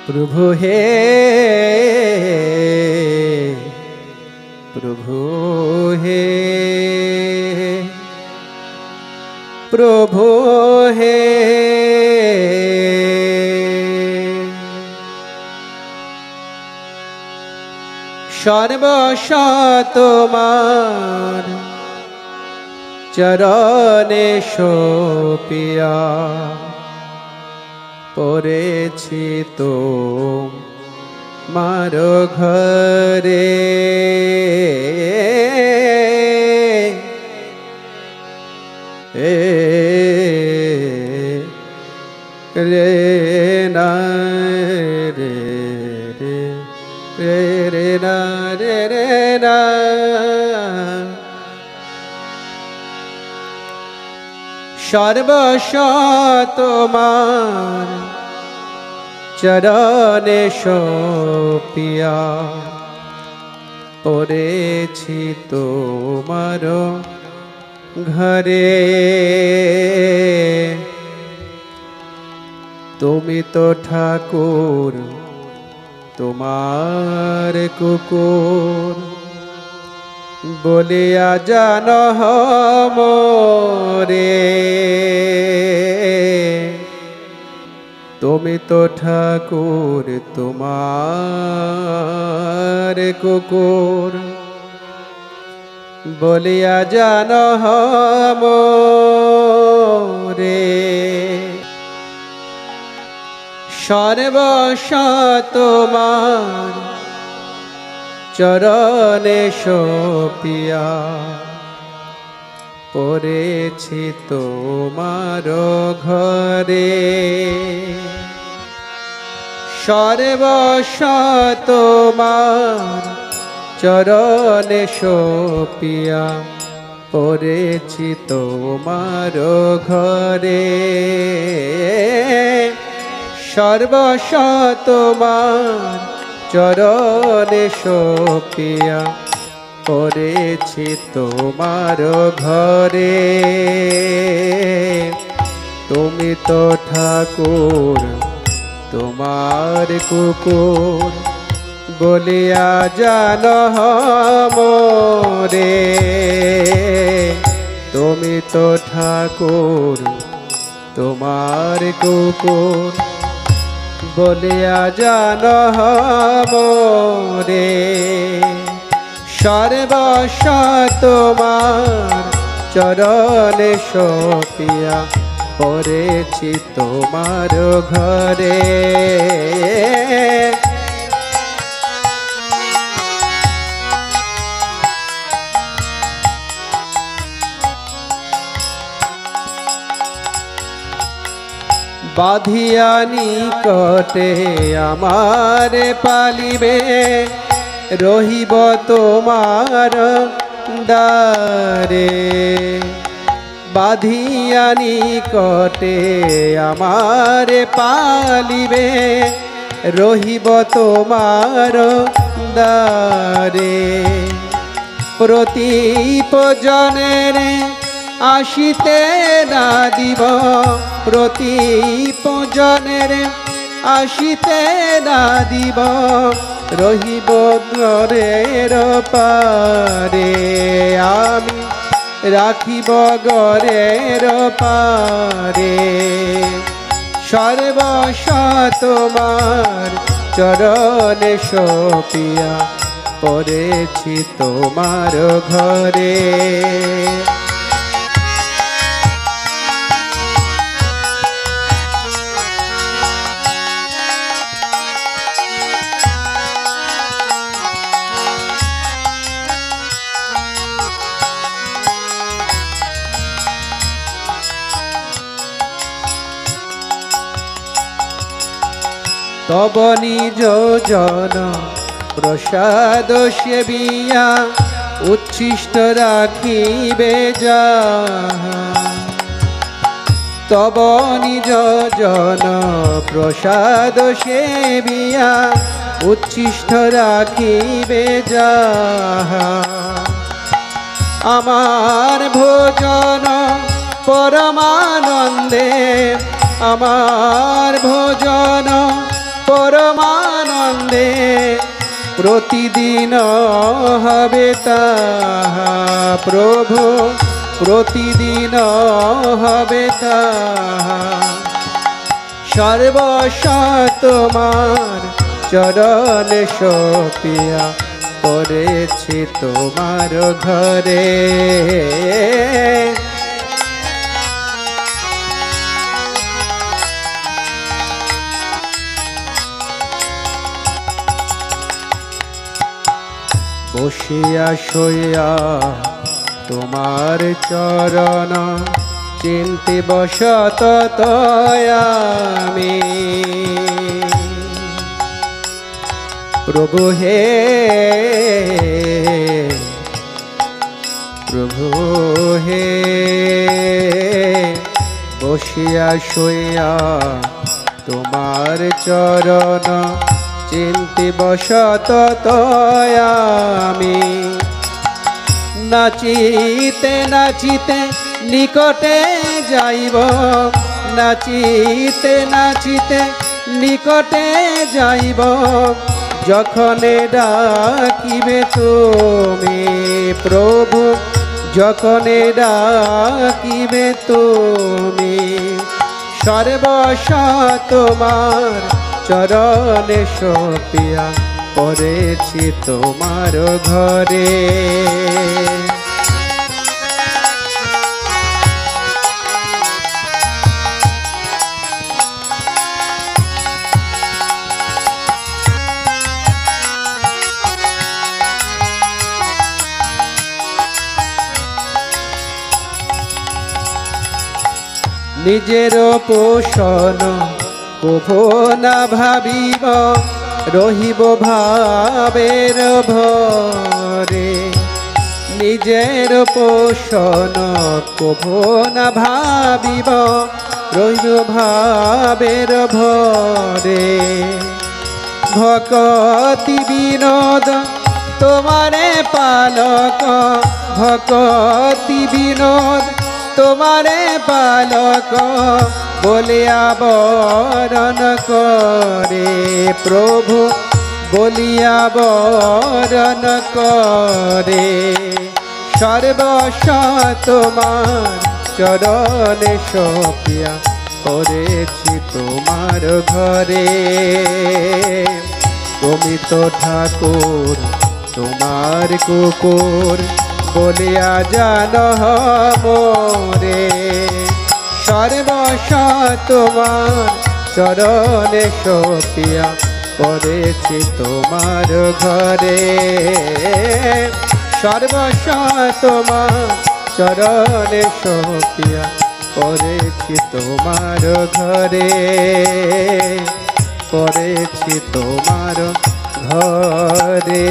प्रभु हे प्रभु हे प्रभु हे सर्वश तोमार चरणे शोपिया पड़ेछि तोमार घरे रे ना रे रे रे रे ना रे रे ना सर्वश तोमार चरणे शोपिया पड़ेछि तोमार घरे तुमी तो ठाकुर तोमार कुकुर बोलिया जानो मोरे तुमी तो ठाकुर तोमार कुकुर बोलिया जानो मोरे सर्वश तोमार चरणे शोपिया पड़ेछि तोमार घरे सर्वश तोमार चरणे शोपिया पड़ेछि तोमार घरे सर्वश तोमार चरणे शोपिया पड़ेछि तोमार घरे तुमी तो ठाकुर तोमार कुकुर बोलिया जानो मोरे तुमी तो ठाकुर तोमार कुकुर बोलिया जानो मोरे सर्वश तोमार चरणे शोपिया पड़ेछि तोमार घरे बाधिया निकटे आमार पालिबे रहिब तोमार दारे बाधिया निकटे आमार पालिबे रहिब तोमार दारे प्रतिपजनेर आशिते ना दिब प्रतिपजनेर आशिते ना दिब रहिब घरेर पारे आमी राखिब घरेर पारे सर्वश तोमार चरणे शोपिया पड़ेछि तोमार घरे तब निज जन प्रसाद सेविया उच्छिष्ट राखिबे जाहा तब निज जन प्रसाद सेविया उच्छिष्ट राखिबे जाहा आमार भोजन परमानंदे आमार भोजन পরমানন্দে প্রতিদিন হবে তাহা প্রভু প্রতিদিন হবে তাহা সর্বস্ব তোমার চরণে সপিয়া পড়েছি তোমার ঘরে বসিয়া শোয়া তোমার চরণ চিন্তি বসত আমি প্রভু হে প্রভু হে বসিয়া শোয়া তোমার চরণ চিন্তি বসত আমি নাচিতে নাচিতে নিকটে যাইব নাচিতে নাচিতে নিকটে যাইব যখনে ডাকিবে তুমি প্রভু যখনে ডাকিবে তুমি সর্বস্ব তোমার চরণে সপিয়া পড়েছি তোমার ঘরে নিজের পোষণ কভো না ভাবিব রহিব ভাবের ভরে নিজের পোষণ কভো না ভাবিব রহিব ভাবের ভরে ভকতি বিনোদ তোমারে পালক ভকতি বিনোদ তোমারে পালক বলিয়া বরণ করে প্রভু বলিয়া বরণ করে সর্বস্ব তোমার চরণে সপিয়া পড়েছি তোমার ঘরে তুমি তো ঠাকুর তোমার কুকুর বলিয়া জান মোরে সর্বস্ব তোমার চরণে সপিয়া পড়েছি তোমার ঘরে সর্বস্ব তোমার চরণে সপিয়া পড়েছি তোমার ঘরে পড়েছি তোমার ঘরে